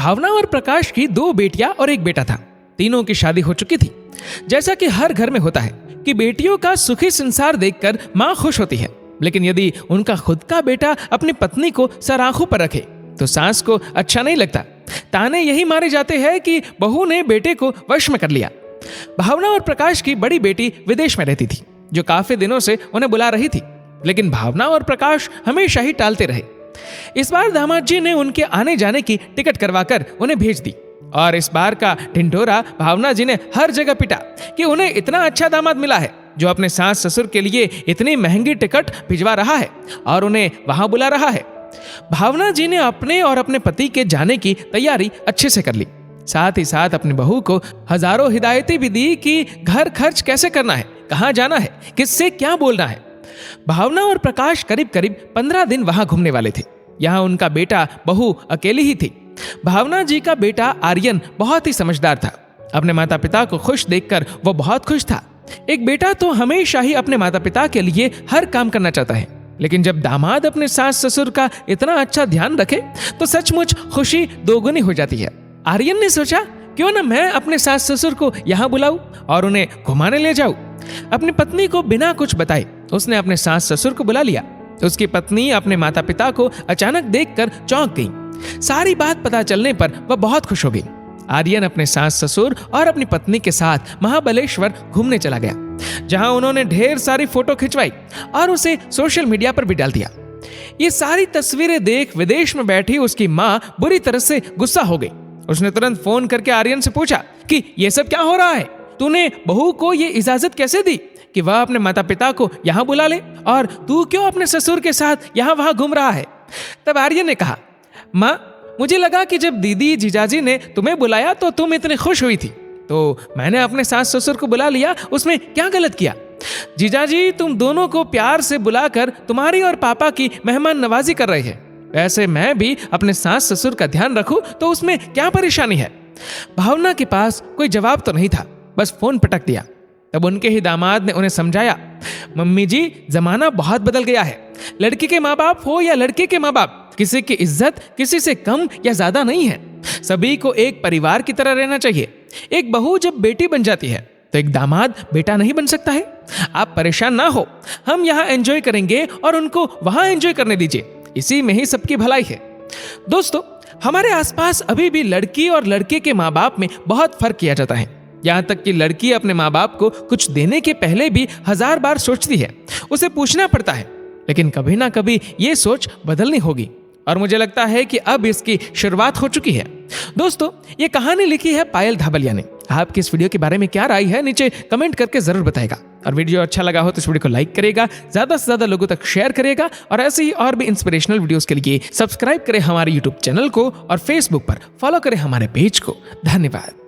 भावना और प्रकाश की 2 बेटियां और 1 बेटा था। तीनों की शादी हो चुकी थी। जैसा कि हर घर में होता है कि बेटियों का सुखी संसार देखकर माँ खुश होती है, लेकिन यदि उनका खुद का बेटा अपनी पत्नी को सर आंखों पर रखे तो सास को अच्छा नहीं लगता। ताने यही मारे जाते हैं कि बहू ने बेटे को वश में कर लिया। भावना और प्रकाश की बड़ी बेटी विदेश में रहती थी, जो काफी दिनों से उन्हें बुला रही थी, लेकिन भावना और प्रकाश हमेशा ही टालते रहे। इस बार दामाद जी ने उनके आने जाने की टिकट करवाकर उन्हें भेज दी और इस बार का ढिंढोरा भावना जी ने हर जगह पिटा कि उन्हें इतना अच्छा दामाद मिला है जो अपने सास ससुर के लिए इतनी महंगी टिकट भिजवा रहा है और उन्हें वहां बुला रहा है। भावना जी ने अपने और अपने पति के जाने की तैयारी अच्छे से कर ली। साथ ही साथ अपनी बहू को हजारों हिदायतें भी दी कि घर खर्च कैसे करना है, कहाँ जाना है, किससे क्या बोलना है। भावना और प्रकाश करीब करीब 15 दिन वहां घूमने वाले थे। यहाँ उनका बेटा बहू अकेली ही थी। भावना जी का बेटा आर्यन बहुत ही समझदार था। अपने माता पिता को खुश देखकर वो बहुत खुश था। एक बेटा तो हमेशा ही अपने माता पिता के लिए हर काम करना चाहता है, लेकिन जब दामाद अपने सास ससुर का इतना अच्छा ध्यान रखे तो सचमुच खुशी दोगुनी हो जाती है। आर्यन ने सोचा, क्यों ना मैं अपने सास ससुर को यहाँ बुलाऊं और उन्हें घुमाने ले जाऊं। अपनी पत्नी को बिना कुछ बताए उसने अपने सास ससुर को बुला लिया। उसकी पत्नी अपने माता पिता को अचानक देखकर चौंक गई। सारी बात पता चलने पर वह बहुत खुश हो गई। आर्यन अपने सास ससुर और अपनी पत्नी के साथ महाबलेश्वर घूमने चला गया, जहां उन्होंने ढेर सारी फोटो खिंचवाई और उसे सोशल मीडिया पर भी डाल दिया। ये सारी तस्वीरें देख विदेश में बैठी उसकी माँ बुरी तरह से गुस्सा हो गई। उसने तुरंत फोन करके आर्यन से पूछा कि ये सब क्या हो रहा है, तूने बहू को ये इजाजत कैसे दी कि वह अपने माता पिता को यहाँ बुला ले और तू क्यों अपने ससुर के साथ यहाँ वहां घूम रहा है। तब आर्यन ने कहा, माँ मुझे लगा कि जब दीदी जीजाजी ने तुम्हें बुलाया तो तुम इतनी खुश हुई थी, तो मैंने अपने सास ससुर को बुला लिया, उसमें क्या गलत किया। जीजाजी तुम दोनों को प्यार से बुलाकर तुम्हारी और पापा की मेहमान नवाजी कर रहे हैं, वैसे मैं भी अपने सास ससुर का ध्यान रखूं तो उसमें क्या परेशानी है। भावना के पास कोई जवाब तो नहीं था, बस फोन पटक दिया। तब उनके ही दामाद ने उन्हें समझाया, मम्मी जी जमाना बहुत बदल गया है। लड़की के माँ बाप हो या लड़के के माँ बाप, किसी की इज्जत किसी से कम या ज्यादा नहीं है। सभी को एक परिवार की तरह रहना चाहिए। एक बहू जब बेटी बन जाती है तो एक दामाद बेटा नहीं बन सकता है। आप परेशान ना हो, हम यहाँ एंजॉय करेंगे और उनको वहां एंजॉय करने दीजिए, इसी में ही सबकी भलाई है। दोस्तों, हमारे आसपास अभी भी लड़की और लड़के के माँ बाप में बहुत फर्क किया जाता है। यहाँ तक कि लड़की अपने माँ बाप को कुछ देने के पहले भी 1000 बार सोचती है, उसे पूछना पड़ता है। लेकिन कभी ना कभी ये सोच बदलनी होगी और मुझे लगता है कि अब इसकी शुरुआत हो चुकी है। दोस्तों, ये कहानी लिखी है पायल धाबलिया ने। आपकी इस वीडियो के बारे में क्या राय है नीचे कमेंट करके जरूर बताएगा। और वीडियो अच्छा लगा हो तो इस वीडियो को लाइक करेगा, ज्यादा से ज्यादा लोगों तक शेयर करेगा और ऐसे ही और भी इंस्पिरेशनल वीडियोस के लिए सब्सक्राइब करें हमारे यूट्यूब चैनल को और फेसबुक पर फॉलो करें हमारे पेज को। धन्यवाद।